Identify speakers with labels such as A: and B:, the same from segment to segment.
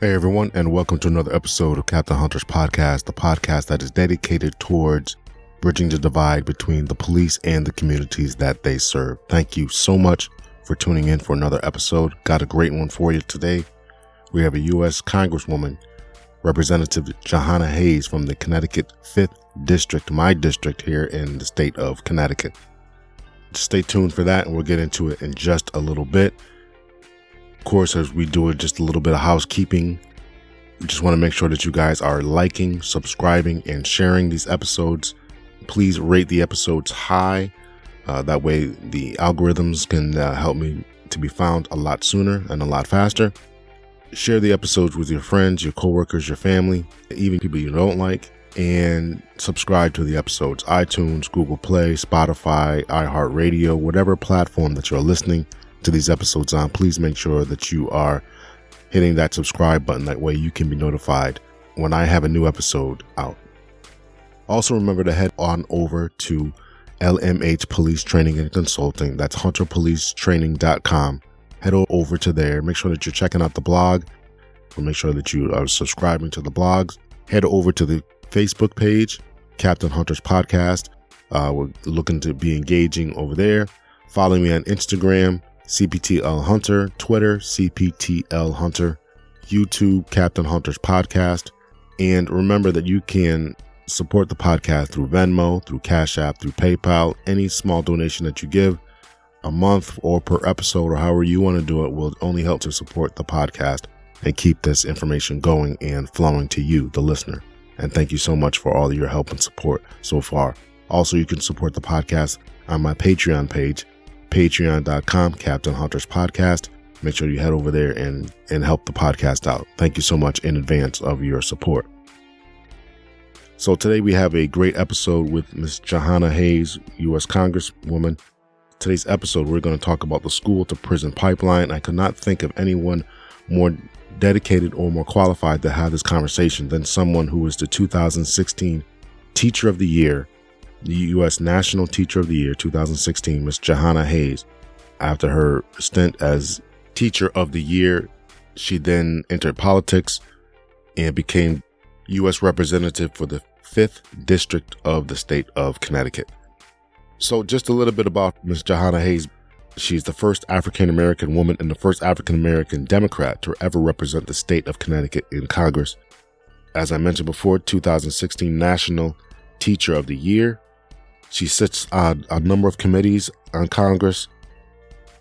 A: Hey everyone, and welcome to another episode of Captain Hunter's Podcast, the podcast that is dedicated towards bridging the divide between the police and the communities that they serve. Thank you so much for tuning in for another episode. Got a great one for you today. We have a US Congresswoman, Representative Jahana Hayes from the Connecticut 5th District, my district here in the state of Connecticut. Stay tuned for that, and we'll get into it in just a little bit. Of course, as we do it, just a little bit of housekeeping. We just want to make sure that you guys are liking, subscribing, and sharing these episodes. Please rate the episodes high. That way the algorithms can help me to be found a lot sooner and a lot faster. Share the episodes with your friends, your coworkers, your family, even people you don't like, and subscribe to the episodes. iTunes, Google Play, Spotify, iHeartRadio, whatever platform that you're listening to these episodes on, please make sure that you are hitting that subscribe button. That way you can be notified when I have a new episode out. Also remember to head on over to LMH Police Training and Consulting. That's hunterpolicetraining.com. Head over to there. Make sure that you're checking out the blog. Make sure that you are subscribing to the blogs. Head over to the Facebook page, Captain Hunter's Podcast. We're looking to be engaging over there. Follow me on Instagram, CPTL Hunter, Twitter, CPTL Hunter, YouTube, Captain Hunter's Podcast. And remember that you can support the podcast through Venmo, through Cash App, through PayPal. Any small donation that you give a month or per episode or however you want to do it will only help to support the podcast and keep this information going and flowing to you, the listener. And thank you so much for all of your help and support so far. Also, you can support the podcast on my Patreon page, patreon.com, Captain Hunter's Podcast. Make sure you head over there and help the podcast out. Thank you so much in advance of your support. So today we have a great episode with Ms. Jahana Hayes, US Congresswoman. Today's episode, we're going to talk about the school to prison pipeline. I could not think of anyone more dedicated or more qualified to have this conversation than someone who is the 2016 Teacher of the Year, the U.S. National Teacher of the Year 2016, Ms. Jahana Hayes. After her stint as Teacher of the Year, she then entered politics and became U.S. Representative for the 5th District of the state of Connecticut. So just a little bit about Ms. Jahana Hayes. She's the first African-American woman and the first African-American Democrat to ever represent the state of Connecticut in Congress. As I mentioned before, 2016 National Teacher of the Year. She sits on a number of committees on Congress.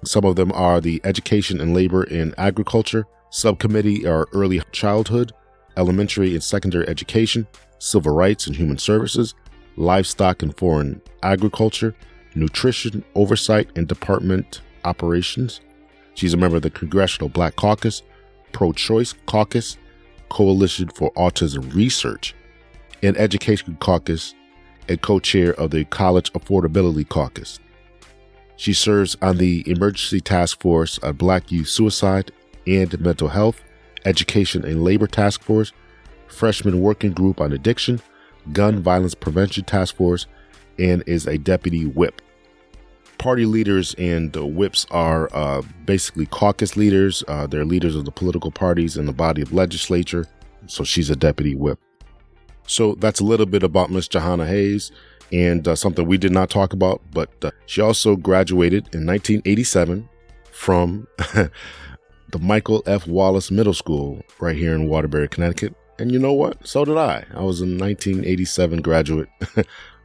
A: Some of them are the Education and Labor in Agriculture Subcommittee, or Early Childhood, Elementary and Secondary Education, Civil Rights and Human Services, Livestock and Foreign Agriculture, Nutrition Oversight and Department Operations. She's a member of the Congressional Black Caucus, Pro-Choice Caucus, Coalition for Autism Research, and Education Caucus, and co-chair of the College Affordability Caucus. She serves on the Emergency Task Force on Black Youth Suicide and Mental Health, Education and Labor Task Force, Freshman Working Group on Addiction, Gun Violence Prevention Task Force, and is a deputy whip. Party leaders and whips are basically caucus leaders. They're leaders of the political parties in the body of legislature. So she's a deputy whip. So that's a little bit about Ms. Jahana Hayes, and something we did not talk about, but she also graduated in 1987 from the Michael F. Wallace Middle School right here in Waterbury, Connecticut. And you know what? So did I. I was a 1987 graduate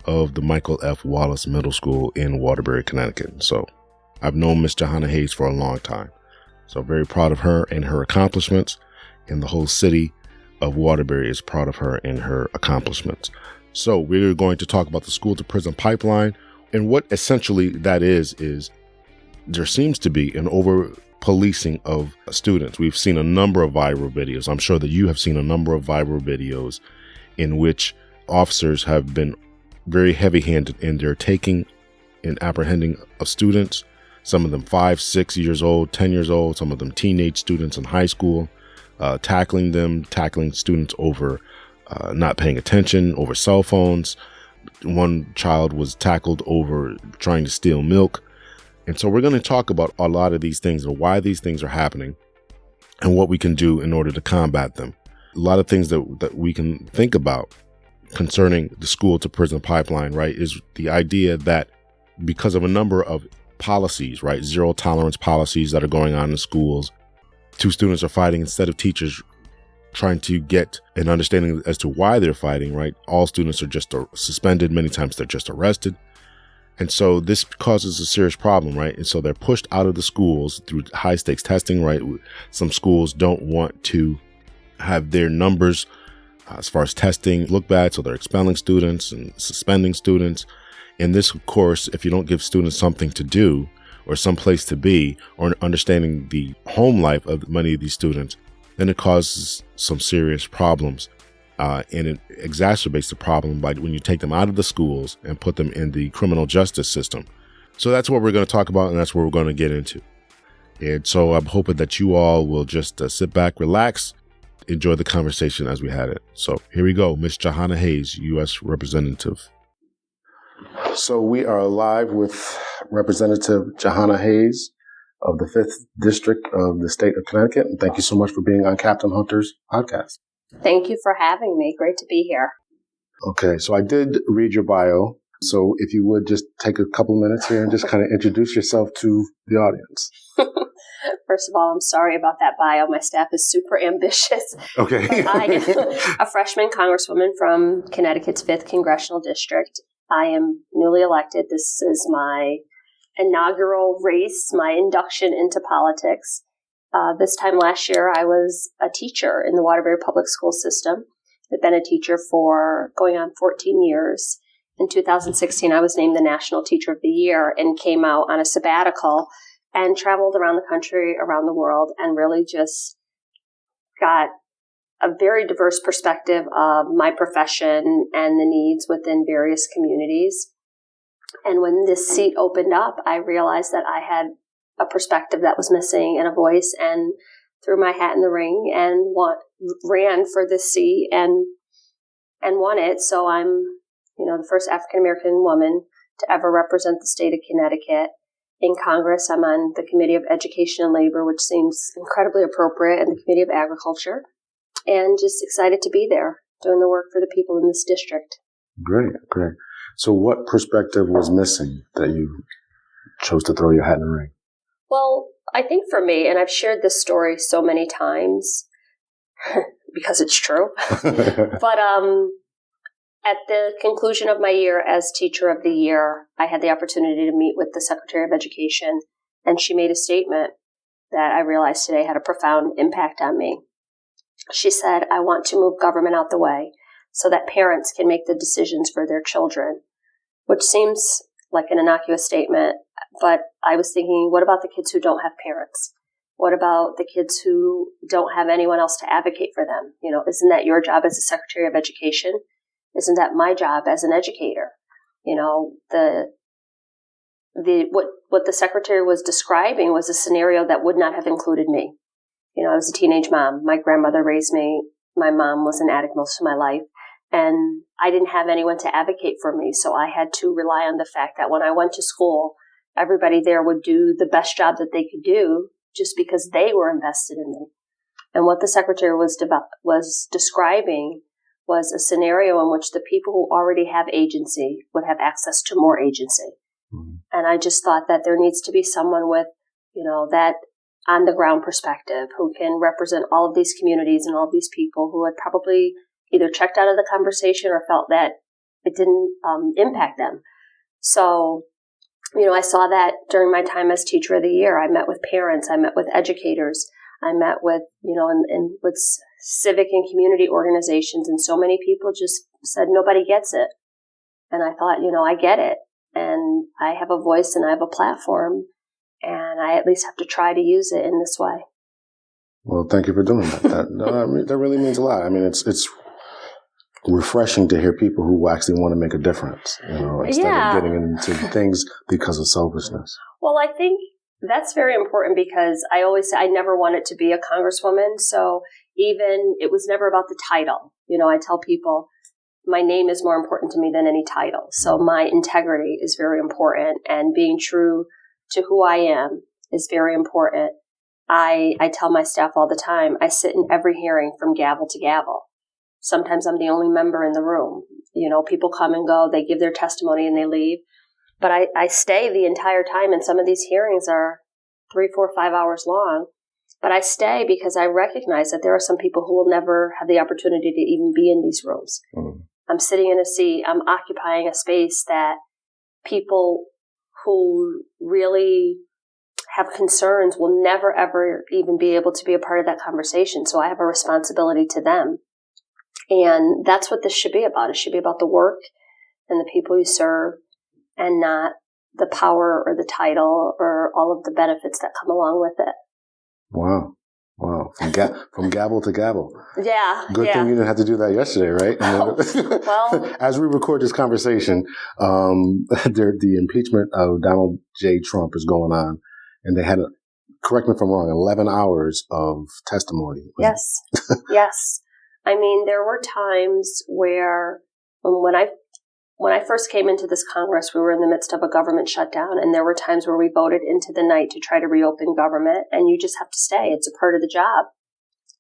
A: of the Michael F. Wallace Middle School in Waterbury, Connecticut. So I've known Ms. Jahana Hayes for a long time. So very proud of her and her accomplishments, and the whole city of Waterbury is proud of her and her accomplishments. So we're going to talk about the school to prison pipeline, and what essentially that is there seems to be an over policing of students. We've seen a number of viral videos. I'm sure that you have seen a number of viral videos in which officers have been very heavy-handed in their taking and apprehending of students. Some of them 5, 6 years old, 10 years old, some of them teenage students in high school, tackling students over not paying attention, over cell phones. One child was tackled over trying to steal milk. And so we're going to talk about a lot of these things and why these things are happening. and what we can do in order to combat them. A lot of things that we can think about concerning the school to prison pipeline, right, is the idea that because of a number of policies, right, zero tolerance policies that are going on in schools, two students are fighting instead of teachers trying to get an understanding as to why they're fighting, right? All students are just suspended. Many times they're just arrested. And so this causes a serious problem, right? And so they're pushed out of the schools through high stakes testing, right? Some schools don't want to have their numbers as far as testing look bad, so they're expelling students and suspending students. And this, of course, if you don't give students something to do or some place to be, or understanding the home life of many of these students, then it causes some serious problems. And it exacerbates the problem by when you take them out of the schools and put them in the criminal justice system. So that's what we're going to talk about, and that's what we're going to get into. And so I'm hoping that you all will just sit back, relax, enjoy the conversation as we had it. So here we go. Ms. Jahana Hayes, U.S. Representative. So we are live with Representative Jahana Hayes of the 5th District of the state of Connecticut. And thank you so much for being on Captain Hunter's podcast.
B: Thank you for having me. Great to be here.
A: Okay, so I did read your bio. So if you would just take a couple minutes here and just kind of introduce yourself to the audience.
B: First of all, I'm sorry about that bio. My staff is super ambitious.
A: Okay.
B: I am a freshman congresswoman from Connecticut's 5th Congressional District. I am newly elected. This is my inaugural race, my induction into politics. This time last year, I was a teacher in the Waterbury Public School System. I've been a teacher for going on 14 years. In 2016, I was named the National Teacher of the Year and came out on a sabbatical and traveled around the country, around the world, and really just got a very diverse perspective of my profession and the needs within various communities. And when this seat opened up, I realized that I had a perspective that was missing and a voice, and threw my hat in the ring and ran for this seat and won it. So I'm, the first African-American woman to ever represent the state of Connecticut. In Congress, I'm on the Committee of Education and Labor, which seems incredibly appropriate, and the Committee of Agriculture, and just excited to be there doing the work for the people in this district.
A: Great. So what perspective was missing that you chose to throw your hat in the ring?
B: Well, I think for me, and I've shared this story so many times because it's true, but at the conclusion of my year as Teacher of the Year, I had the opportunity to meet with the Secretary of Education, and she made a statement that I realized today had a profound impact on me. She said, "I want to move government out the way so that parents can make the decisions for their children," which seems like an innocuous statement, but I was thinking, what about the kids who don't have parents? What about the kids who don't have anyone else to advocate for them? Isn't that your job as a Secretary of Education? Isn't that my job as an educator? What the secretary was describing was a scenario that would not have included me. I was a teenage mom. My grandmother raised me. My mom was an addict most of my life, and I didn't have anyone to advocate for me. So I had to rely on the fact that when I went to school, everybody there would do the best job that they could do just because they were invested in me. And what the secretary was describing was a scenario in which the people who already have agency would have access to more agency. Mm-hmm. And I just thought that there needs to be someone with, that on the ground perspective who can represent all of these communities and all of these people who had probably either checked out of the conversation or felt that it didn't impact them. So, I saw that during my time as Teacher of the Year. I met with parents, I met with educators, I met with, and with civic and community organizations, and so many people just said nobody gets it. And I thought, I get it, and I have a voice and I have a platform, and I at least have to try to use it in this way.
A: Well, thank you for doing that. That really means a lot. It's refreshing to hear people who actually want to make a difference, instead of getting into things because of selfishness.
B: Well, I think that's very important because I always say I never wanted to be a congresswoman. So even it was never about the title. I tell people my name is more important to me than any title. So my integrity is very important, and being true to who I am is very important. I tell my staff all the time, I sit in every hearing from gavel to gavel. Sometimes I'm the only member in the room. People come and go, they give their testimony and they leave. But I stay the entire time, and some of these hearings are 3, 4, 5 hours long. But I stay because I recognize that there are some people who will never have the opportunity to even be in these rooms. Mm. I'm sitting in a seat, I'm occupying a space that people who really have concerns will never, ever even be able to be a part of that conversation. So I have a responsibility to them. And that's what this should be about. It should be about the work and the people you serve, and not the power or the title or all of the benefits that come along with it.
A: Wow. From gavel to gavel.
B: Yeah.
A: Good thing you didn't have to do that yesterday, right?
B: Well,
A: as we record this conversation, the impeachment of Donald J. Trump is going on, and they had, correct me if I'm wrong, 11 hours of testimony.
B: Yes. Yes. I mean, there were times where when I first came into this Congress, we were in the midst of a government shutdown, and there were times where we voted into the night to try to reopen government, and you just have to stay. It's a part of the job.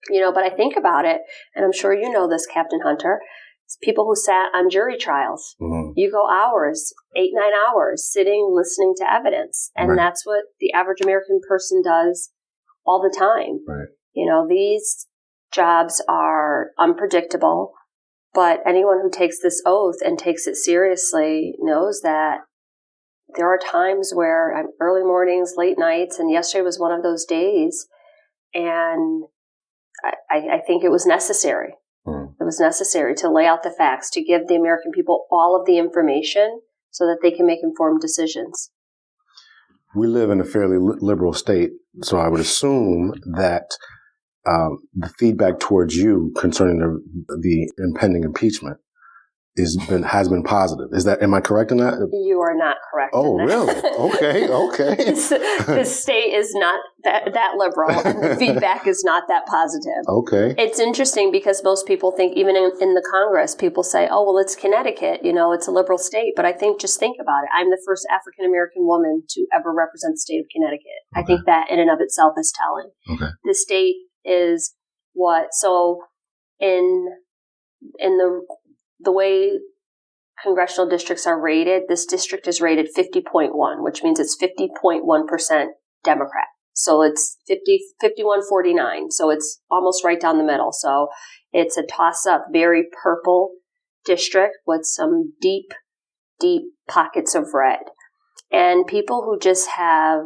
B: But I think about it, and I'm sure you know this, Captain Hunter, it's people who sat on jury trials. Mm-hmm. You go hours, 8, 9 hours, sitting, listening to evidence, and That's what the average American person does all the time.
A: Right.
B: These jobs are unpredictable. But anyone who takes this oath and takes it seriously knows that there are times where early mornings, late nights, and yesterday was one of those days. And I think it was necessary. It was necessary to lay out the facts, to give the American people all of the information so that they can make informed decisions.
A: We live in a fairly liberal state, so I would assume that the feedback towards you concerning the impending impeachment has been positive. Am I correct in that?
B: You are not correct.
A: Oh,
B: in that.
A: Really? Okay.
B: The state is not that liberal, and the feedback is not that positive.
A: Okay.
B: It's interesting because most people think, even in the Congress, people say, "Oh, well, it's Connecticut. It's a liberal state." But just think about it. I'm the first African American woman to ever represent the state of Connecticut. Okay. I think that in and of itself is telling.
A: Okay.
B: The state is what? So in the way congressional districts are rated, this district is rated 50.1, which means it's 50.1% Democrat. So it's 51-49. So it's almost right down the middle. So it's a toss-up, very purple district with some deep, deep pockets of red. And people who just have,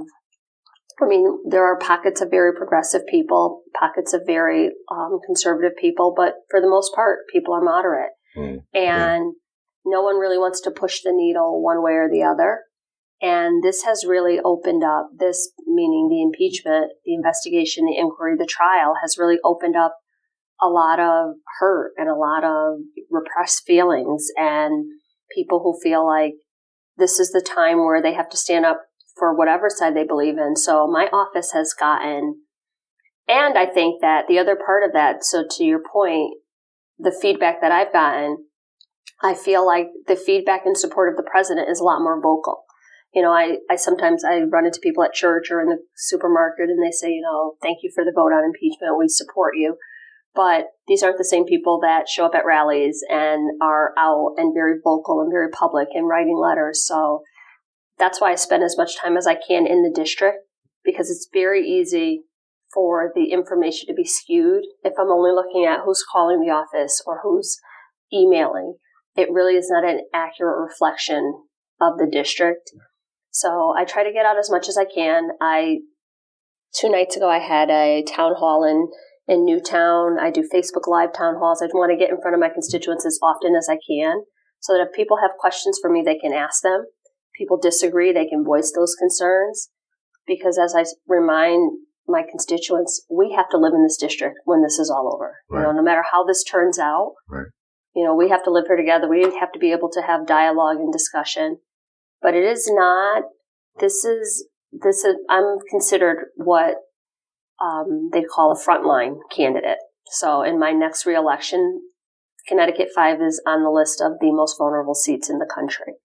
B: there are pockets of very progressive people, pockets of very conservative people, but for the most part, people are moderate. And no one really wants to push the needle one way or the other. And this has really opened up, this meaning the impeachment, the investigation, the inquiry, the trial, has really opened up a lot of hurt and a lot of repressed feelings, and people who feel like this is the time where they have to stand up for whatever side they believe in. So my office has gotten, and I think that the other part of that, so to your point, the feedback that I've gotten, I feel like the feedback in support of the president is a lot more vocal. I sometimes run into people at church or in the supermarket, and they say, thank you for the vote on impeachment. We support you. But these aren't the same people that show up at rallies and are out and very vocal and very public and writing letters. So that's why I spend as much time as I can in the district, because it's very easy for the information to be skewed. If I'm only looking at who's calling the office or who's emailing, it really is not an accurate reflection of the district. So I try to get out as much as I can. 2 nights ago, I had a town hall in Newtown. I do Facebook Live town halls. I want to get in front of my constituents as often as I can, so that if people have questions for me, they can ask them. People disagree, they can voice those concerns. Because as I remind my constituents, we have to live in this district when this is all over.
A: Right.
B: No matter how this turns out,
A: right.
B: We have to live here together. We have to be able to have dialogue and discussion. But it is not, I'm considered what they call a frontline candidate. So in my next reelection, Connecticut 5 is on the list of the most vulnerable seats in the country,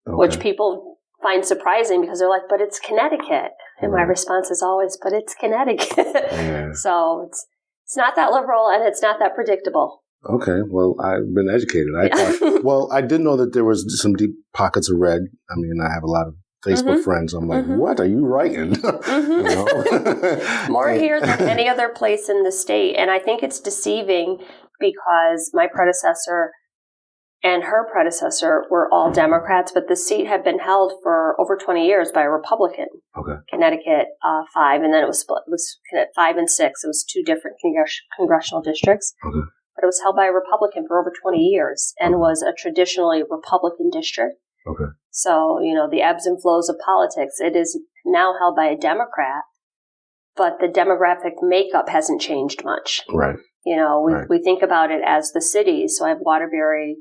B: which people find surprising because they're like, but it's Connecticut. And my response is always, but it's Connecticut.
A: Yeah.
B: So it's not that liberal and it's not that predictable.
A: Okay. Well, I've been educated. I did know that there was some deep pockets of red. I mean, I have a lot of Facebook friends. I'm like, what are you writing? You know?
B: More here than any other place in the state. And I think it's deceiving because my predecessor and her predecessor were all Democrats, but the seat had been held for over 20 years by a Republican.
A: Okay.
B: Connecticut 5, and then it was split. It was 5 and 6. It was 2 different congressional districts.
A: Okay.
B: But it was held by a Republican for over 20 years and was a traditionally Republican district.
A: Okay.
B: So, the ebbs and flows of politics. It is now held by a Democrat, but the demographic makeup hasn't changed much.
A: Right.
B: We think about it as the cities. So I have Waterbury,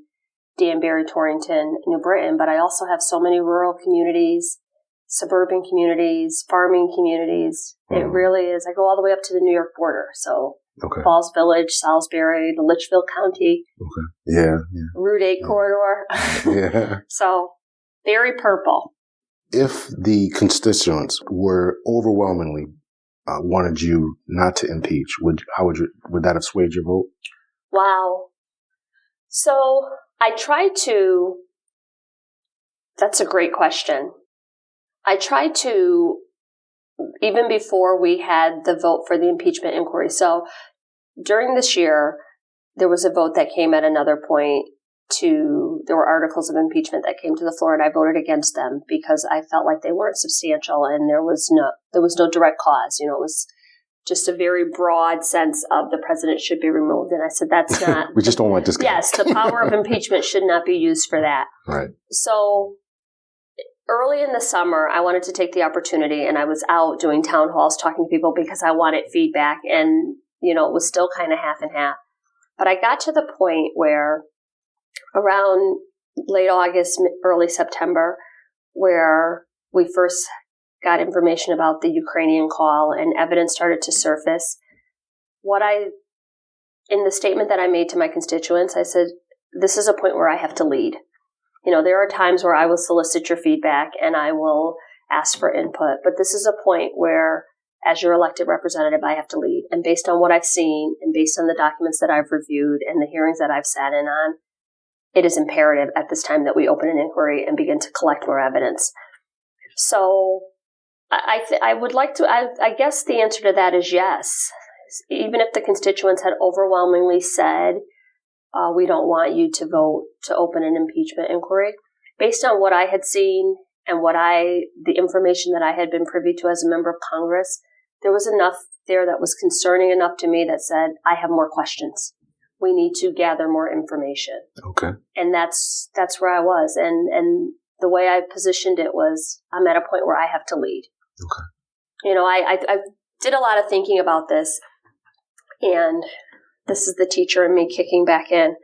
B: Danbury, Torrington, New Britain, but I also have so many rural communities, suburban communities, farming communities. It really is. I go all the way up to the New York border. So Falls Village, Salisbury, the Litchfield County.
A: Okay. Yeah.
B: Route 8 corridor.
A: Yeah.
B: So very purple.
A: If the constituents were overwhelmingly wanted you not to impeach, would that have swayed your vote?
B: Wow. So I try to. That's a great question. I tried to, even before we had the vote for the impeachment inquiry. So during this year, there was a vote that came at another point there were articles of impeachment that came to the floor, and I voted against them because I felt like they weren't substantial and there was no direct cause. It was just a very broad sense of the president should be removed. And I said, that's not.
A: We just don't want this guy.
B: Yes, the power of impeachment should not be used for that.
A: Right.
B: So early in the summer, I wanted to take the opportunity, and I was out doing town halls talking to people because I wanted feedback, and, it was still kind of half and half. But I got to the point where around late August, early September, where we first got information about the Ukrainian call and evidence started to surface. In the statement that I made to my constituents, I said, this is a point where I have to lead. There are times where I will solicit your feedback and I will ask for input, but this is a point where, as your elected representative, I have to lead. And based on what I've seen and based on the documents that I've reviewed and the hearings that I've sat in on, it is imperative at this time that we open an inquiry and begin to collect more evidence. So I would like to, I guess the answer to that is yes. Even if the constituents had overwhelmingly said, we don't want you to vote to open an impeachment inquiry, based on what I had seen and the information that I had been privy to as a member of Congress, there was enough there that was concerning enough to me that said, I have more questions. We need to gather more information.
A: Okay.
B: And that's where I was. And the way I positioned it was, I'm at a point where I have to lead.
A: Okay.
B: I did a lot of thinking about this, and this is the teacher in me kicking back in.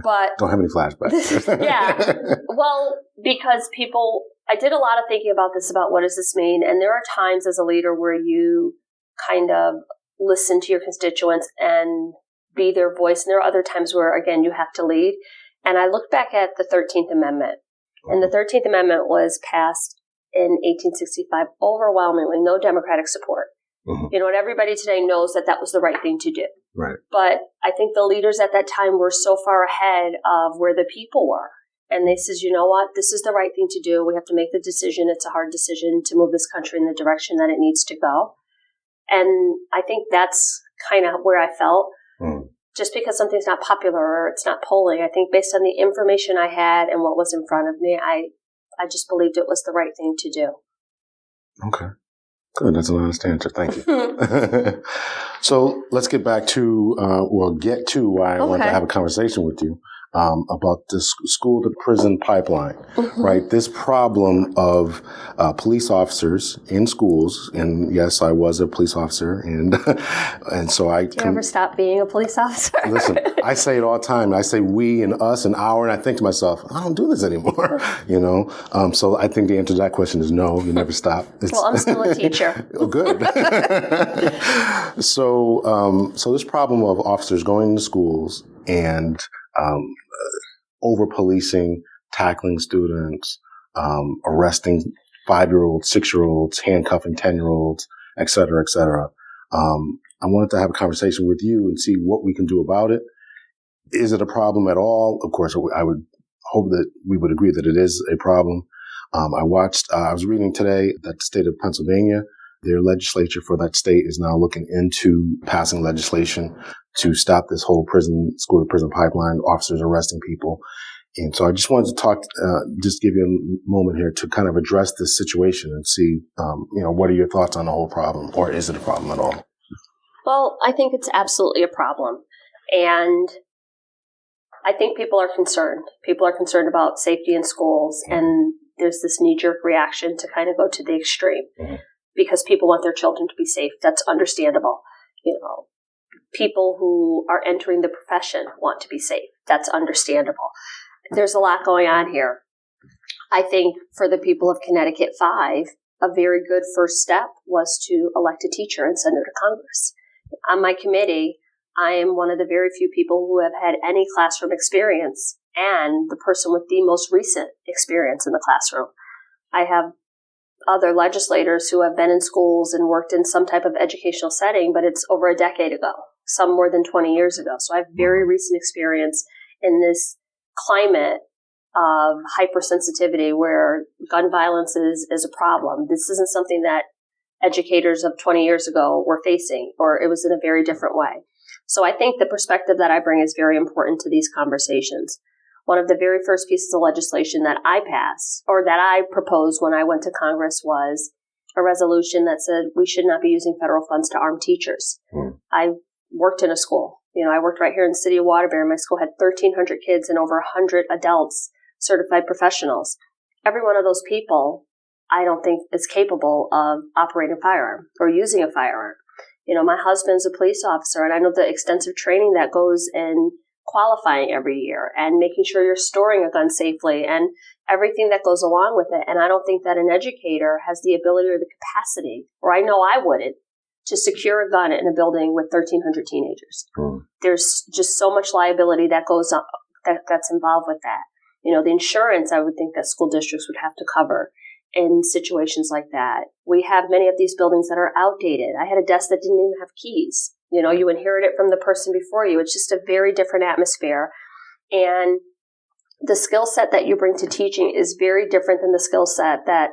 B: But
A: don't have any flashbacks.
B: Yeah. Well, because I did a lot of thinking about this, about what does this mean? And there are times as a leader where you kind of listen to your constituents and be their voice. And there are other times where, again, you have to lead. And I look back at the 13th Amendment. And the 13th Amendment was passed in 1865 overwhelmingly, no Democratic support. Mm-hmm. And everybody today knows that was the right thing to do.
A: Right.
B: But I think the leaders at that time were so far ahead of where the people were. And they says, you know what, this is the right thing to do. We have to make the decision. It's a hard decision to move this country in the direction that it needs to go. And I think that's kind of where I felt. Just because something's not popular or it's not polling, I think based on the information I had and what was in front of me, I just believed it was the right thing to do.
A: Okay. Good. That's an honest answer. Thank you. So let's get back to, why I wanted to have a conversation with you about the school-to-prison pipeline, right? This problem of police officers in schools, and yes, I was a police officer, and so I...
B: Do you ever stop being a police officer?
A: Listen, I say it all the time. I say we and us and our, and I think to myself, I don't do this anymore, So I think the answer to that question is no, you never stop.
B: Well, I'm still a teacher.
A: Oh, good. So this problem of officers going to schools and over-policing, tackling students, arresting 5-year-olds, 6-year-olds, handcuffing 10-year-olds, et cetera, et cetera. I wanted to have a conversation with you and see what we can do about it. Is it a problem at all? Of course, I would hope that we would agree that it is a problem. I was reading today that the state of Pennsylvania, their legislature for that state is now looking into passing legislation to stop this whole school to prison pipeline, officers arresting people. And so I just wanted to just give you a moment here to kind of address this situation and see, what are your thoughts on the whole problem, or is it a problem at all?
B: Well, I think it's absolutely a problem. And I think people are concerned. People are concerned about safety in schools, and there's this knee-jerk reaction to kind of go to the extreme because people want their children to be safe. That's understandable. People who are entering the profession want to be safe. That's understandable. There's a lot going on here. I think for the people of Connecticut 5, a very good first step was to elect a teacher and send her to Congress. On my committee, I am one of the very few people who have had any classroom experience and the person with the most recent experience in the classroom. I have other legislators who have been in schools and worked in some type of educational setting, but it's over a decade ago, some more than 20 years ago. So I have very recent experience in this climate of hypersensitivity where gun violence is a problem. This isn't something that educators of 20 years ago were facing, or it was in a very different way. So I think the perspective that I bring is very important to these conversations. One of the very first pieces of legislation that I passed, or that I proposed when I went to Congress, was a resolution that said we should not be using federal funds to arm teachers. I worked in a school. I worked right here in the city of Waterbury. My school had 1,300 kids and over 100 adults, certified professionals. Every one of those people, I don't think is capable of operating a firearm or using a firearm. My husband's a police officer, and I know the extensive training that goes in qualifying every year and making sure you're storing a gun safely and everything that goes along with it. And I don't think that an educator has the ability or the capacity, or I know I wouldn't, to secure a gun in a building with 1,300 teenagers. There's just so much liability that goes on, that's involved with that. The insurance, I would think that school districts would have to cover in situations like that. We have many of these buildings that are outdated. I had a desk that didn't even have keys. You inherit it from the person before you. It's just a very different atmosphere. And the skill set that you bring to teaching is very different than the skill set that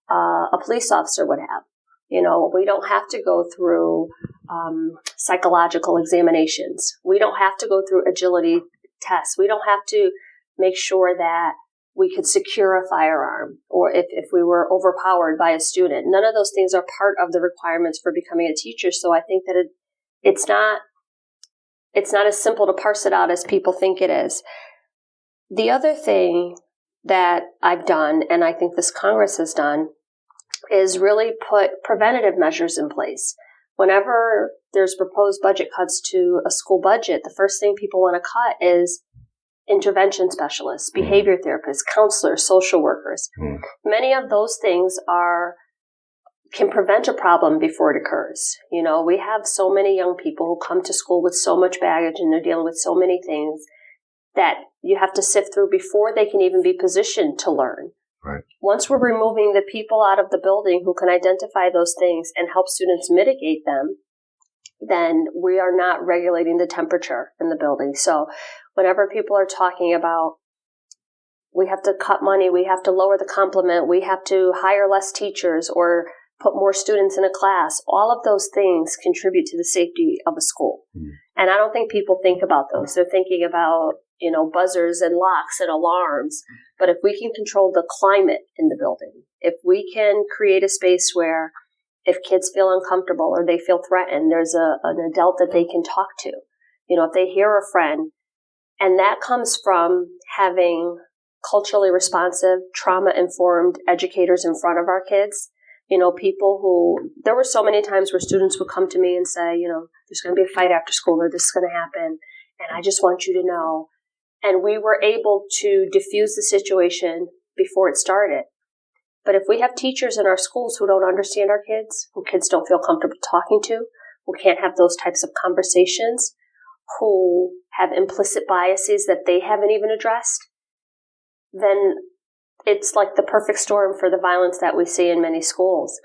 B: a police officer would have. We don't have to go through psychological examinations. We don't have to go through agility tests. We don't have to make sure that we could secure a firearm, or if we were overpowered by a student. None of those things are part of the requirements for becoming a teacher. So I think that it's not as simple to parse it out as people think it is. The other thing that I've done, and I think this Congress has done, is really put preventative measures in place. Whenever there's proposed budget cuts to a school budget, the first thing people want to cut is intervention specialists, behavior therapists, counselors, social workers. Many of those things can prevent a problem before it occurs. We have so many young people who come to school with so much baggage and they're dealing with so many things that you have to sift through before they can even be positioned to learn.
A: Right.
B: Once we're removing the people out of the building who can identify those things and help students mitigate them, then we are not regulating the temperature in the building. So whenever people are talking about we have to cut money, we have to lower the complement, we have to hire less teachers or put more students in a class, all of those things contribute to the safety of a school. And I don't think people think about those. They're thinking about, buzzers and locks and alarms. But if we can control the climate in the building, if we can create a space where if kids feel uncomfortable or they feel threatened, there's an adult that they can talk to. If they hear a friend, and that comes from having culturally responsive, trauma-informed educators in front of our kids. People who, there were so many times where students would come to me and say, there's going to be a fight after school or this is going to happen. And I just want you to know. And we were able to diffuse the situation before it started. But if we have teachers in our schools who don't understand our kids, who kids don't feel comfortable talking to, who can't have those types of conversations, who have implicit biases that they haven't even addressed, then it's like the perfect storm for the violence that we see in many schools.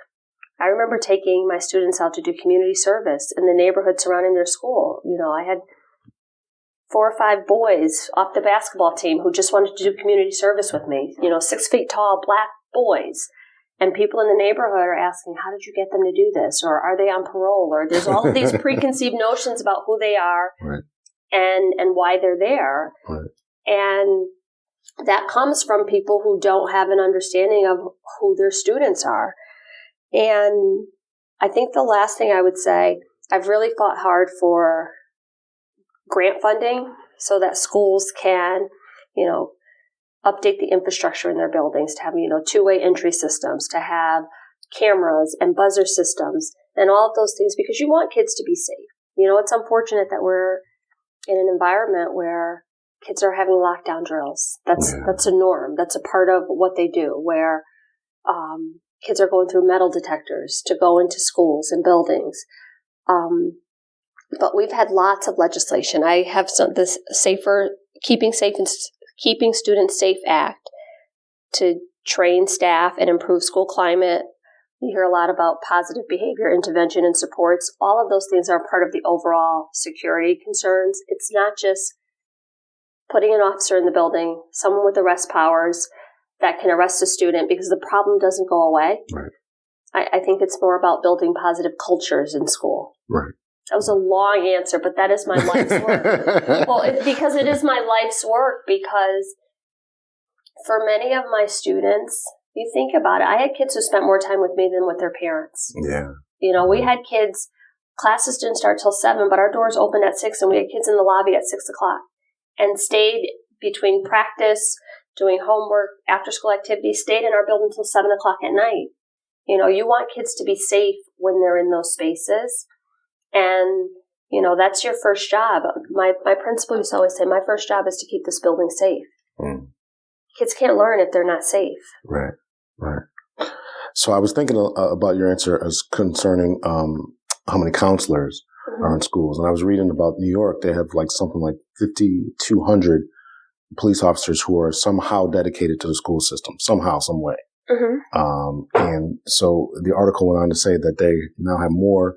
B: I remember taking my students out to do community service in the neighborhood surrounding their school. I had 4 or 5 boys off the basketball team who just wanted to do community service with me, 6 feet tall black boys. And people in the neighborhood are asking, how did you get them to do this? Or are they on parole? Or there's all of these preconceived notions about who they are
A: right.
B: and why they're there.
A: Right.
B: And that comes from people who don't have an understanding of who their students are. And I think the last thing I would say, I've really fought hard for grant funding so that schools can, update the infrastructure in their buildings to have, two-way entry systems, to have cameras and buzzer systems and all of those things, because you want kids to be safe. It's unfortunate that we're in an environment where kids are having lockdown drills. That's a norm. That's a part of what they do, where kids are going through metal detectors to go into schools and buildings. But we've had lots of legislation. I have this Keeping Students Safe Act to train staff and improve school climate. You hear a lot about positive behavior intervention and supports. All of those things are part of the overall security concerns. It's not just putting an officer in the building, someone with arrest powers that can arrest a student because the problem doesn't go away.
A: Right.
B: I think it's more about building positive cultures in school.
A: Right.
B: That was a long answer, but that is my life's work. Well, because it is my life's work, because for many of my students, you think about it, I had kids who spent more time with me than with their parents.
A: Yeah.
B: We had kids, classes didn't start till 7, but our doors opened at 6, and we had kids in the lobby at 6 o'clock and stayed between practice, doing homework, after school activities, stayed in our building until 7 o'clock at night. You want kids to be safe when they're in those spaces. And, that's your first job. My principal used to always say, my first job is to keep this building safe. Mm. Kids can't learn if they're not safe.
A: Right, right. So I was thinking about your answer as concerning how many counselors are in schools. And I was reading about New York. They have something like 5,200 police officers who are somehow dedicated to the school system, somehow, some way. Mm-hmm. And so the article went on to say that they now have more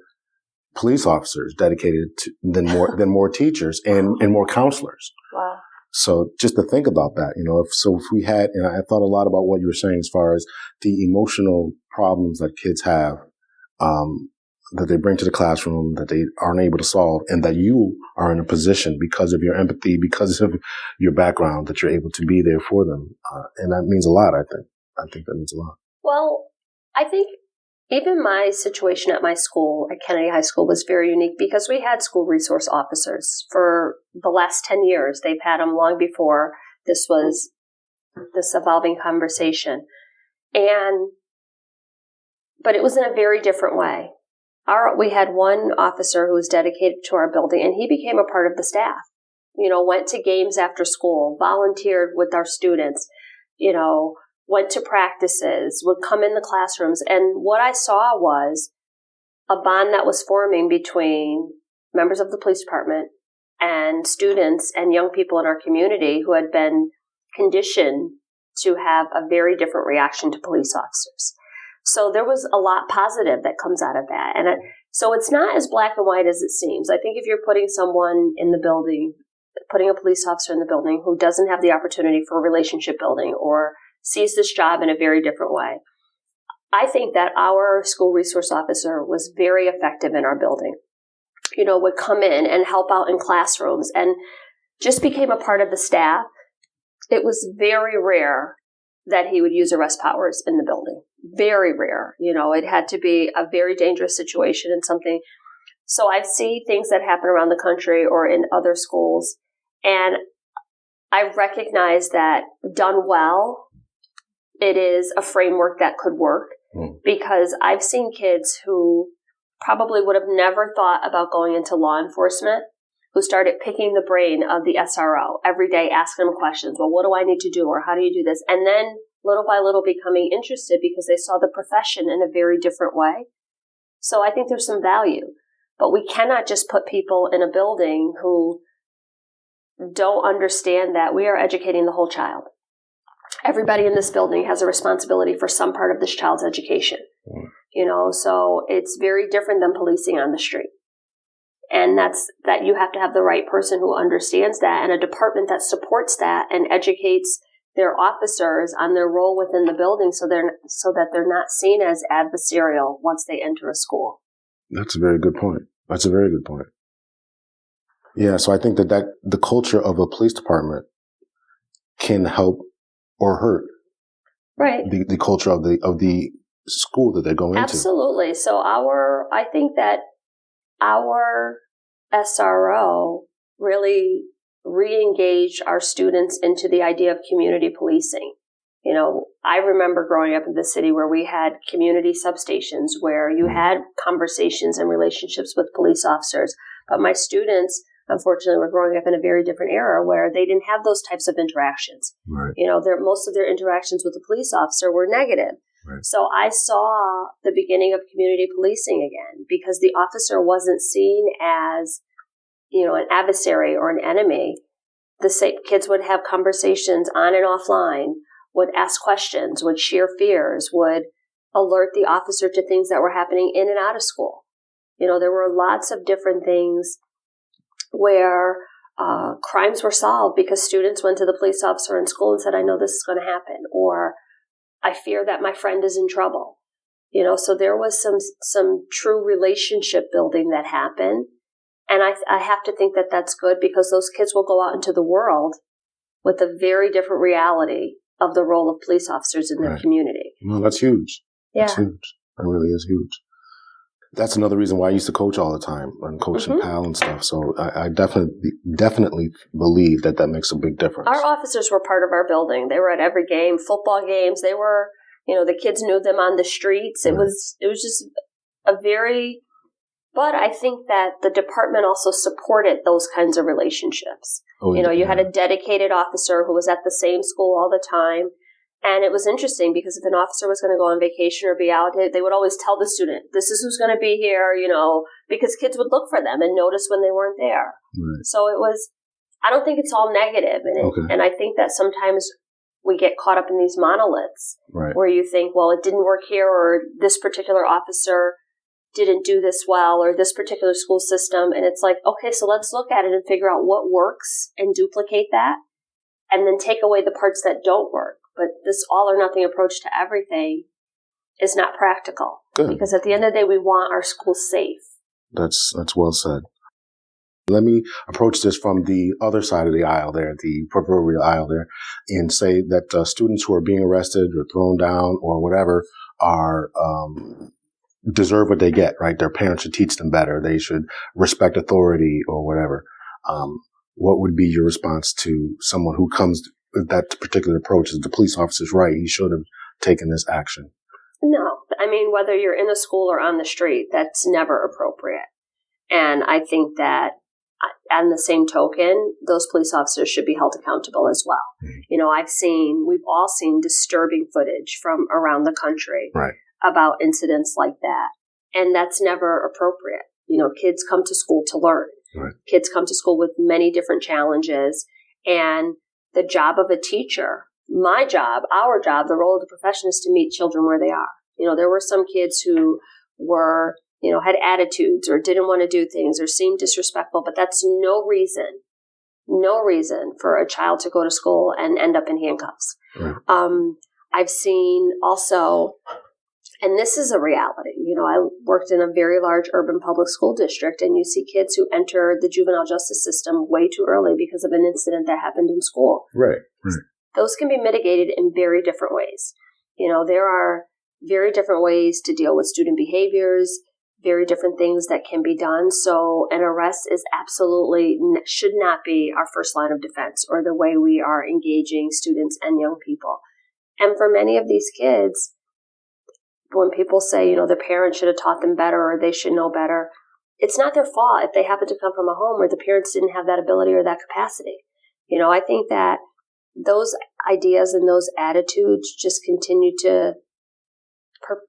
A: police officers dedicated than more teachers and more counselors.
B: Wow.
A: So just to think about that, if we had, and I thought a lot about what you were saying as far as the emotional problems that kids have, that they bring to the classroom that they aren't able to solve, and that you are in a position because of your empathy, because of your background, that you're able to be there for them. And that means a lot, I think. I think that means a lot.
B: Well, I think even my situation at my school, at Kennedy High School, was very unique because we had school resource officers for the last 10 years. They've had them long before this was this evolving conversation. But it was in a very different way. We had one officer who was dedicated to our building, and he became a part of the staff. Went to games after school, volunteered with our students, went to practices, would come in the classrooms. And what I saw was a bond that was forming between members of the police department and students and young people in our community who had been conditioned to have a very different reaction to police officers. So there was a lot positive that comes out of that. And so it's not as black and white as it seems. I think if you're putting someone in the building, putting a police officer in the building who doesn't have the opportunity for relationship building or sees this job in a very different way. I think that our school resource officer was very effective in our building, would come in and help out in classrooms and just became a part of the staff. It was very rare that he would use arrest powers in the building. Very rare. It had to be a very dangerous situation and something. So I see things that happen around the country or in other schools, and I recognize that done well, it is a framework that could work, because I've seen kids who probably would have never thought about going into law enforcement, who started picking the brain of the SRO every day, asking them questions. Well, what do I need to do? Or how do you do this? And then little by little becoming interested because they saw the profession in a very different way. So I think there's some value, but we cannot just put people in a building who don't understand that we are educating the whole child. everybody in this building has a responsibility for some part of this child's education. So it's very different than policing on the street. And that's that you have to have the right person who understands that and a department that supports that and educates their officers on their role within the building so that they're not seen as adversarial once they enter a school.
A: That's a very good point. Yeah, so I think that the culture of a police department can help or hurt the culture of the school that they go into.
B: Absolutely. So I think that our SRO really re-engaged our students into the idea of community policing. I remember growing up in the city where we had community substations where you had conversations and relationships with police officers. But my students, unfortunately, were growing up in a very different era where they didn't have those types of interactions.
A: Right.
B: Most of their interactions with the police officer were negative.
A: Right.
B: So I saw the beginning of community policing again because the officer wasn't seen as, an adversary or an enemy. The kids would have conversations on and offline, would ask questions, would share fears, would alert the officer to things that were happening in and out of school. There were lots of different things where crimes were solved because students went to the police officer in school and said, I know this is going to happen, or I fear that my friend is in trouble. So there was some true relationship building that happened. And I have to think that that's good because those kids will go out into the world with a very different reality of the role of police officers in their community.
A: No, that's huge.
B: Yeah.
A: That's huge. That really is huge. That's another reason why I used to coach all the time and coach in PAL and stuff. So I definitely believe that makes a big difference.
B: Our officers were part of our building. They were at every game, football games. They were, the kids knew them on the streets. It was just but I think that the department also supported those kinds of relationships. You had a dedicated officer who was at the same school all the time. And it was interesting because if an officer was going to go on vacation or be out, they would always tell the student, this is who's going to be here, because kids would look for them and notice when they weren't there.
A: Right.
B: So I don't think it's all negative. And I think that sometimes we get caught up in these monoliths where you think, well, it didn't work here, or this particular officer didn't do this well, or this particular school system. And it's like, okay, so let's look at it and figure out what works and duplicate that, and then take away the parts that don't work. But this all or nothing approach to everything is not practical.
A: Good.
B: Because at the end of the day, we want our schools safe.
A: That's well said. Let me approach this from the other side of the aisle there, the proverbial aisle there, and say that students who are being arrested or thrown down or whatever are deserve what they get, right? Their parents should teach them better. They should respect authority or whatever. What would be your response to someone who comes with that particular approach? Is the police officer's right? He should have taken this action.
B: No. I mean, whether you're in a school or on the street, that's never appropriate. And I think that on the same token, those police officers should be held accountable as well. Mm-hmm. We've all seen disturbing footage from around the country about incidents like that. And that's never appropriate. Kids come to school to learn. Right. Kids come to school with many different challenges. And the job of a teacher, my job, our job, the role of the profession is to meet children where they are. There were some kids who were, had attitudes or didn't want to do things or seemed disrespectful, but that's no reason for a child to go to school and end up in handcuffs. Right. I've seen also, and this is a reality, I worked in a very large urban public school district, and you see kids who enter the juvenile justice system way too early because of an incident that happened in school.
A: Right.
B: Those can be mitigated in very different ways. There are very different ways to deal with student behaviors, very different things that can be done. So an arrest is absolutely should not be our first line of defense or the way we are engaging students and young people. And for many of these kids, when people say, their parents should have taught them better or they should know better, it's not their fault if they happen to come from a home where the parents didn't have that ability or that capacity. I think that those ideas and those attitudes just continue to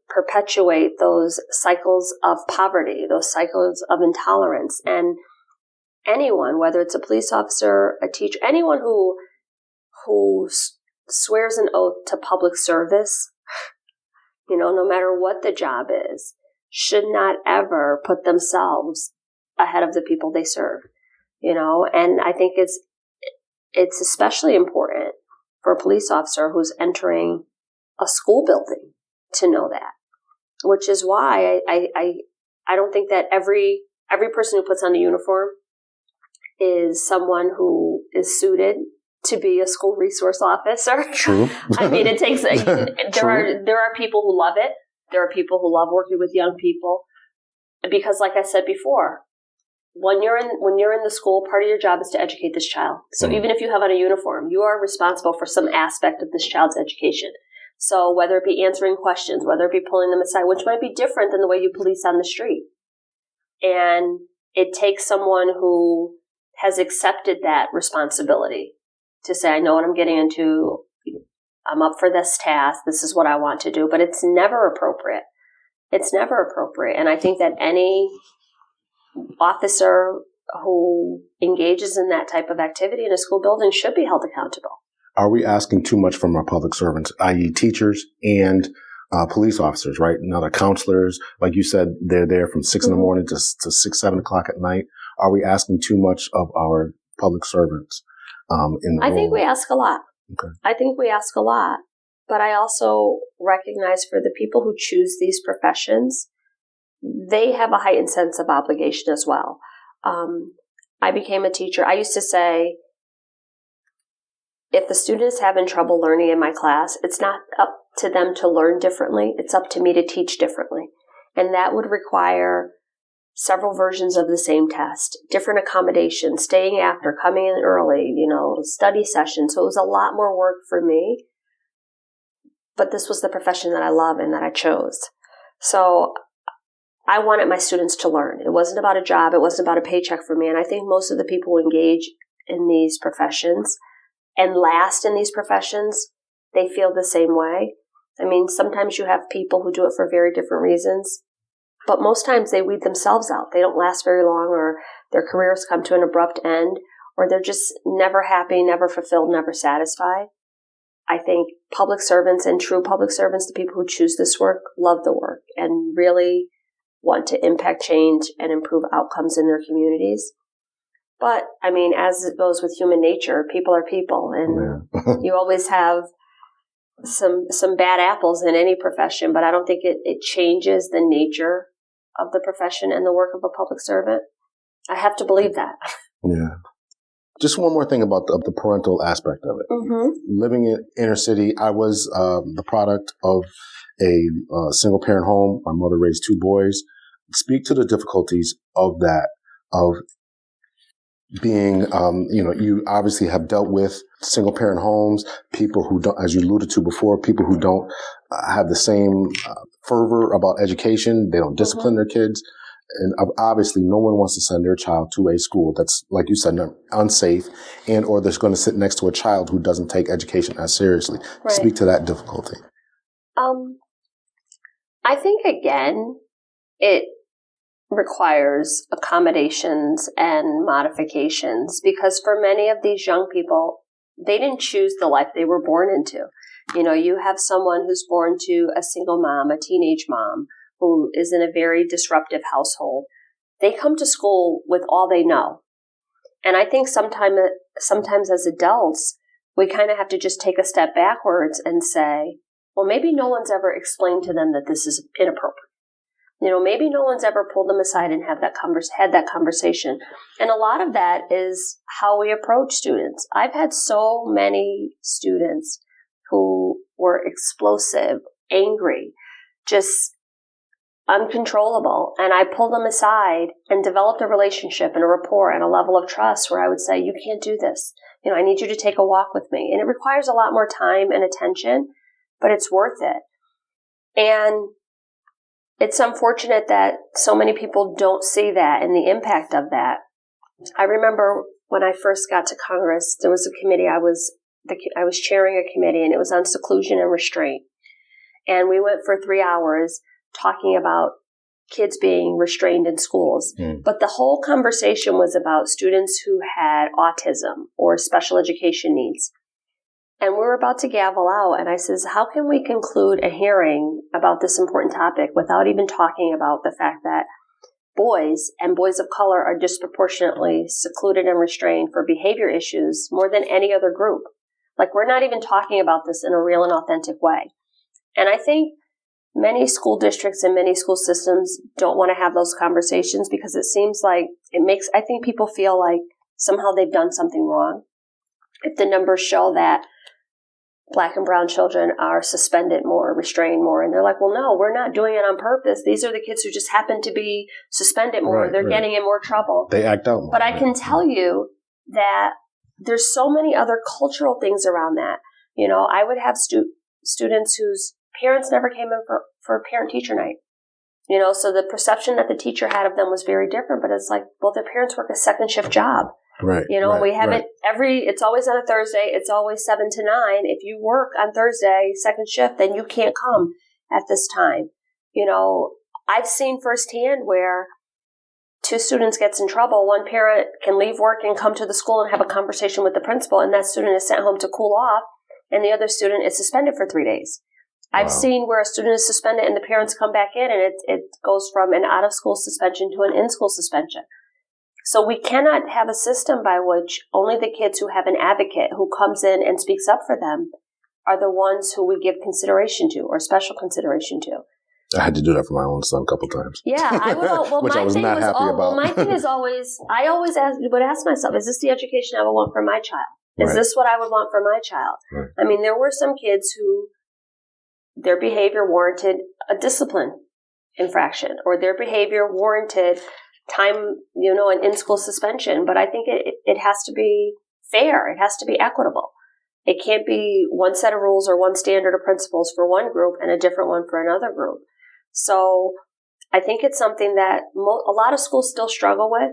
B: perpetuate those cycles of poverty, those cycles of intolerance. And anyone, whether it's a police officer, a teacher, anyone who swears an oath to public service, no matter what the job is, should not ever put themselves ahead of the people they serve, and I think it's especially important for a police officer who's entering a school building to know that, which is why I don't think that every person who puts on a uniform is someone who is suited to be a school resource officer.
A: True.
B: I mean, it takes there are people who love it. There are people who love working with young people because, like I said before, when you're in the school, part of your job is to educate this child. So even if you have on a uniform, you are responsible for some aspect of this child's education. So whether it be answering questions, whether it be pulling them aside, which might be different than the way you police on the street. And it takes someone who has accepted that responsibility to say, I know what I'm getting into. I'm up for this task. This is what I want to do. But it's never appropriate. It's never appropriate. And I think that any officer who engages in that type of activity in a school building should be held accountable.
A: Are we asking too much from our public servants, i.e. teachers and police officers, right? Now the counselors, like you said, they're there from 6 in the morning to 6, 7 o'clock at night. Are we asking too much of our public servants? I
B: think we ask a lot.
A: Okay.
B: I think we ask a lot, but I also recognize for the people who choose these professions, they have a heightened sense of obligation as well. I became a teacher. I used to say, if the student is having trouble learning in my class, it's not up to them to learn differently. It's up to me to teach differently. And that would require several versions of the same test, different accommodations, staying after, coming in early, study sessions. So it was a lot more work for me. But this was the profession that I love and that I chose. So I wanted my students to learn. It wasn't about a job. It wasn't about a paycheck for me. And I think most of the people who engage in these professions and last in these professions, they feel the same way. I mean, sometimes you have people who do it for very different reasons, but most times they weed themselves out. They don't last very long, or their careers come to an abrupt end, or they're just never happy, never fulfilled, never satisfied. I think public servants and true public servants, the people who choose this work, love the work and really want to impact change and improve outcomes in their communities. But, I mean, as it goes with human nature, people are people, and you always have some bad apples in any profession, but I don't think it changes the nature of the profession and the work of a public servant. I have to believe that.
A: Yeah. Just one more thing about the parental aspect of it.
B: Mm-hmm.
A: Living in inner city, I was the product of a single parent home. My mother raised 2 boys. Speak to the difficulties of that, of being, you obviously have dealt with single parent homes, people who don't, as you alluded to before, people who don't have the same fervor about education. They don't discipline their kids. And obviously no one wants to send their child to a school that's, like you said, unsafe, and or they're going to sit next to a child who doesn't take education as seriously. Right. Speak to that difficulty.
B: I think, again, it requires accommodations and modifications, because for many of these young people, they didn't choose the life they were born into. You have someone who's born to a single mom, a teenage mom, who is in a very disruptive household. They come to school with all they know. And I think sometimes as adults, we kind of have to just take a step backwards and say, well, maybe no one's ever explained to them that this is inappropriate. Maybe no one's ever pulled them aside and had that conversation. And a lot of that is how we approach students. I've had so many students who were explosive, angry, just uncontrollable. And I pulled them aside and developed a relationship and a rapport and a level of trust where I would say, you can't do this. I need you to take a walk with me. And it requires a lot more time and attention, but it's worth it. And it's unfortunate that so many people don't see that and the impact of that. I remember when I first got to Congress, there was a committee, I was chairing a committee, and it was on seclusion and restraint. And we went for 3 hours talking about kids being restrained in schools. But the whole conversation was about students who had autism or special education needs. And we were about to gavel out, and I says, how can we conclude a hearing about this important topic without even talking about the fact that boys and boys of color are disproportionately secluded and restrained for behavior issues more than any other group? Like, we're not even talking about this in a real and authentic way. And I think many school districts and many school systems don't want to have those conversations because it seems like I think people feel like somehow they've done something wrong. If the numbers show that Black and brown children are suspended more, restrained more, and they're like, well, no, we're not doing it on purpose. These are the kids who just happen to be suspended more.
A: Right,
B: they're getting in more trouble.
A: They act out more.
B: But I can tell you that there's so many other cultural things around that. You know, I would have students whose parents never came in for parent-teacher night. You know, so the perception that the teacher had of them was very different, but it's like, well, their parents work a second shift job.
A: Right.
B: You know,
A: right,
B: we have
A: right.
B: it's always on a Thursday. It's always 7 to 9. If you work on Thursday, second shift, then you can't come at this time. You know, I've seen firsthand where 2 students gets in trouble. One parent can leave work and come to the school and have a conversation with the principal, and that student is sent home to cool off, and the other student is suspended for 3 days. I've seen where a student is suspended and the parents come back in, and it goes from an out-of-school suspension to an in-school suspension. So we cannot have a system by which only the kids who have an advocate who comes in and speaks up for them are the ones who we give consideration to or special consideration to.
A: I had to do that for my own son a couple times.
B: Yeah, I would. Well,
A: which I was not happy about.
B: Well, my thing is always, I always would ask myself, is this the education I would want for my child? Is this what I would want for my child?
A: Right.
B: I mean, there were some kids who their behavior warranted a discipline infraction, or their behavior warranted time, you know, an in-school suspension. But I think it has to be fair. It has to be equitable. It can't be one set of rules or one standard of principles for one group and a different one for another group. So I think it's something that a lot of schools still struggle with.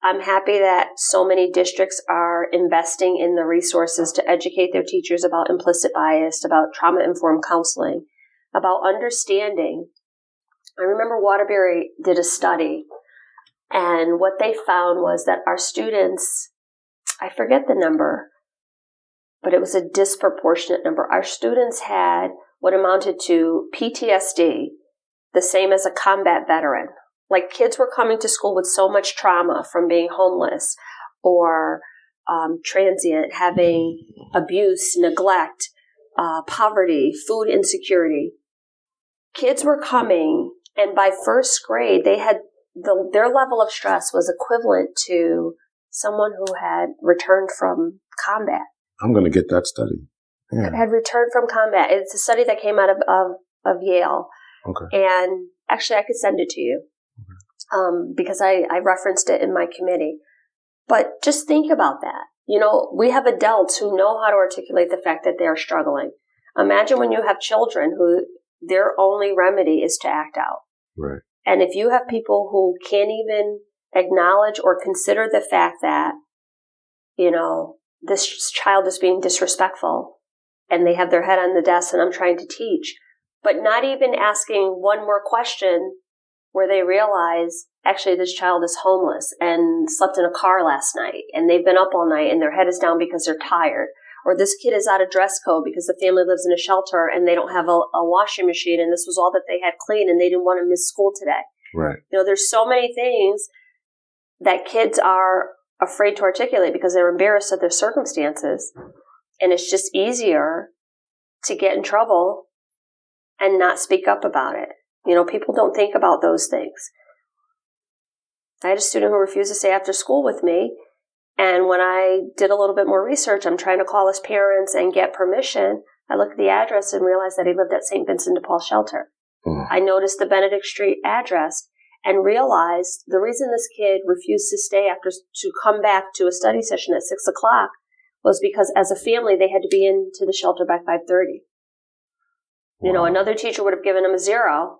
B: I'm happy that so many districts are investing in the resources to educate their teachers about implicit bias, about trauma-informed counseling, about understanding. I remember Waterbury did a study, and what they found was that our students, I forget the number, but it was a disproportionate number. Our students had what amounted to PTSD, the same as a combat veteran. Like, kids were coming to school with so much trauma from being homeless or transient, having abuse, neglect, poverty, food insecurity. Kids were coming, and by first grade, they had their level of stress was equivalent to someone who had returned from combat.
A: I'm going to get that study. Yeah.
B: Had returned from combat. It's a study that came out of Yale.
A: Okay.
B: And actually, I could send it to you. Because I referenced it in my committee. But just think about that. You know, we have adults who know how to articulate the fact that they are struggling. Imagine when you have children who their only remedy is to act out.
A: Right.
B: And if you have people who can't even acknowledge or consider the fact that, you know, this child is being disrespectful and they have their head on the desk and I'm trying to teach, but not even asking one more question where they realize, actually, this child is homeless and slept in a car last night and they've been up all night and their head is down because they're tired. Or this kid is out of dress code because the family lives in a shelter and they don't have a washing machine and this was all that they had clean and they didn't want to miss school today.
A: Right.
B: You know, there's so many things that kids are afraid to articulate because they're embarrassed of their circumstances. And it's just easier to get in trouble and not speak up about it. You know, people don't think about those things. I had a student who refused to stay after school with me. And when I did a little bit more research, I'm trying to call his parents and get permission. I looked at the address and realized that he lived at St. Vincent de Paul Shelter. I noticed the Benedict Street address and realized the reason this kid refused to stay to come back to a study session at 6 o'clock was because as a family, they had to be into the shelter by 5:30. You know, another teacher would have given him a 0.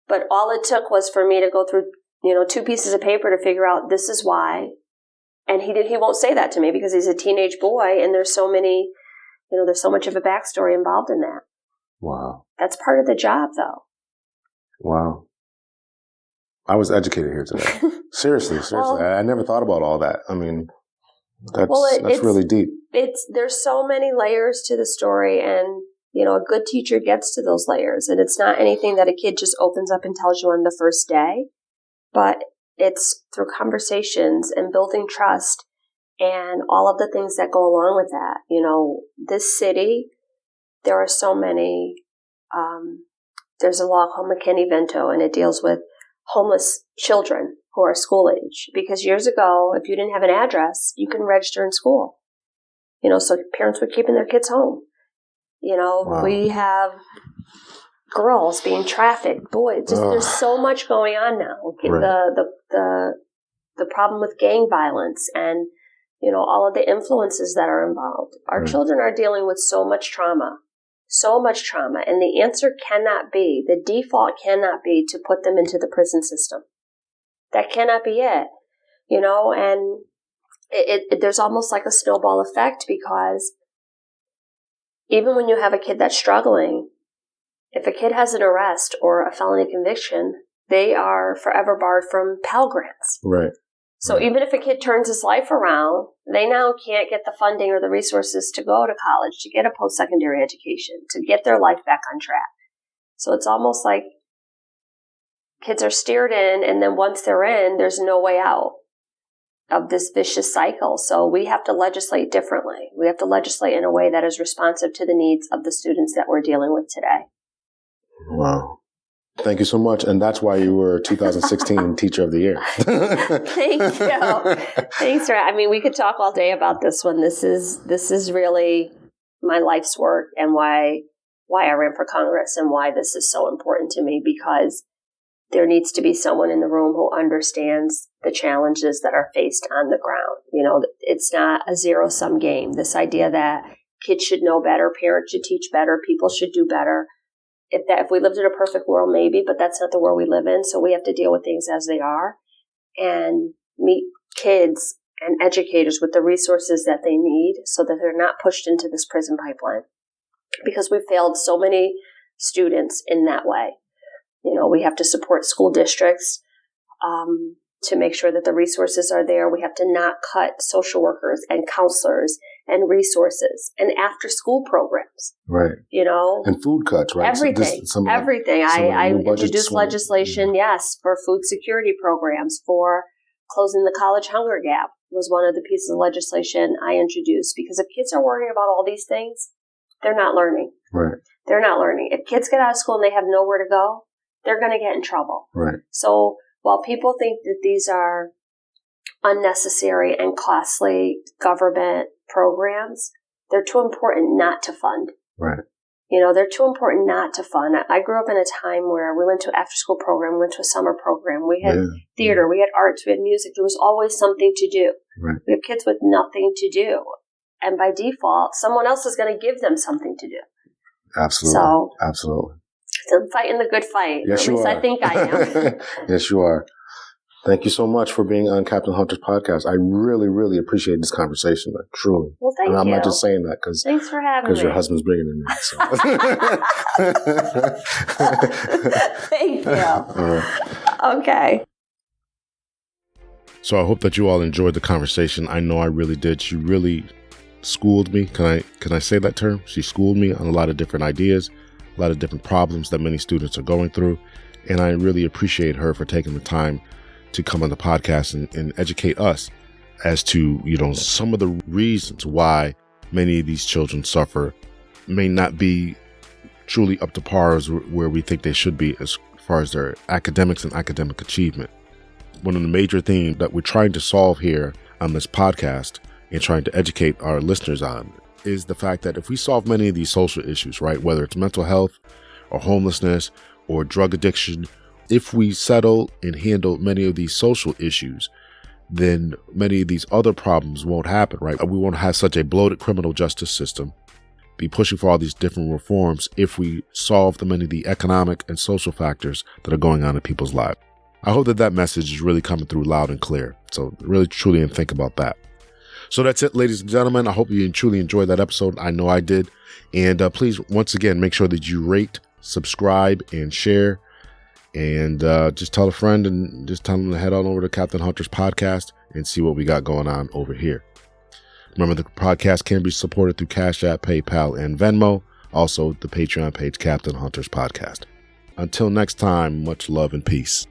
B: But all it took was for me to go through, 2 pieces of paper to figure out this is why. And he won't say that to me because he's a teenage boy and there's so many, there's so much of a backstory involved in that.
A: Wow.
B: That's part of the job, though.
A: Wow. I was educated here today. Seriously. Well, I never thought about all that. I mean, That's really deep.
B: There's so many layers to the story, and a good teacher gets to those layers, and it's not anything that a kid just opens up and tells you on the first day, but it's through conversations and building trust and all of the things that go along with that. This city, there are so many, there's a law called McKinney-Vento, and it deals with homeless children who are school age. Because years ago, if you didn't have an address, you couldn't register in school. So parents were keeping their kids home.
A: Wow.
B: We have girls being trafficked, boys. There's so much going on now.
A: Right.
B: The problem with gang violence and all of the influences that are involved. Our
A: Right.
B: children are dealing with so much trauma, and the answer the default cannot be to put them into the prison system. That cannot be it, and there's almost like a snowball effect, because even when you have a kid that's struggling, if a kid has an arrest or a felony conviction, they are forever barred from Pell Grants.
A: Right.
B: So even if a kid turns his life around, they now can't get the funding or the resources to go to college, to get a post-secondary education, to get their life back on track. So it's almost like kids are steered in, and then once they're in, there's no way out of this vicious cycle. So we have to legislate differently. We have to legislate in a way that is responsive to the needs of the students that we're dealing with today.
A: Wow. Thank you so much. And that's why you were 2016 Teacher of the Year.
B: Thank you. Thanks, we could talk all day about this one. This is really my life's work, and why I ran for Congress, and why this is so important to me, because there needs to be someone in the room who understands the challenges that are faced on the ground. It's not a zero-sum game. This idea that kids should know better, parents should teach better, people should do better. If we lived in a perfect world, maybe, but that's not the world we live in. So we have to deal with things as they are and meet kids and educators with the resources that they need, so that they're not pushed into this prison pipeline. Because we've failed so many students in that way. We have to support school districts to make sure that the resources are there. We have to not cut social workers and counselors and resources and after-school programs.
A: Right. And food cuts, right?
B: Everything. Everything. I introduced legislation, yes, for food security programs, for closing the college hunger gap was one of the pieces of legislation I introduced. Because if kids are worrying about all these things, they're not learning.
A: Right.
B: They're not learning. If kids get out of school and they have nowhere to go, they're going to get in trouble.
A: Right.
B: So while people think that these are unnecessary and costly government programs, they're too important not to fund.
A: Right.
B: They're too important not to fund. I grew up in a time where we went to after-school program, we went to a summer program, we had theater, we had arts, we had music. There was always something to do.
A: Right.
B: We have kids with nothing to do. And by default, someone else is going to give them something to do.
A: Absolutely. Absolutely.
B: So I'm fighting the good fight.
A: Yes,
B: at least I think I am.
A: Yes, you are. Thank you so much for being on Captain Hunter's podcast. I really, really appreciate this converssion. Truly.
B: Well, thank you.
A: I'm not just saying that because
B: thanks for having me.
A: Because your husband's bringing it in. So.
B: Thank you. Okay.
A: So I hope that you all enjoyed the conversation. I know I really did. She really schooled me. Can I say that term? She schooled me on a lot of different ideas, a lot of different problems that many students are going through. And I really appreciate her for taking the time to come on the podcast and educate us as to, some of the reasons why many of these children suffer may not be truly up to par as where we think they should be as far as their academics and academic achievement. One of the major themes that we're trying to solve here on this podcast and trying to educate our listeners on is the fact that if we solve many of these social issues, right, whether it's mental health or homelessness or drug addiction, if we settle and handle many of these social issues, then many of these other problems won't happen, right? We won't have such a bloated criminal justice system, be pushing for all these different reforms if we solve many of the economic and social factors that are going on in people's lives. I hope that message is really coming through loud and clear. So really, truly, and think about that. So that's it, ladies and gentlemen. I hope you truly enjoyed that episode. I know I did. And please, once again, make sure that you rate, subscribe, and share. And just tell a friend and just tell them to head on over to Captain Hunter's podcast and see what we got going on over here. Remember, the podcast can be supported through Cash App, PayPal, and Venmo. Also, the Patreon page, Captain Hunter's Podcast. Until next time, much love and peace.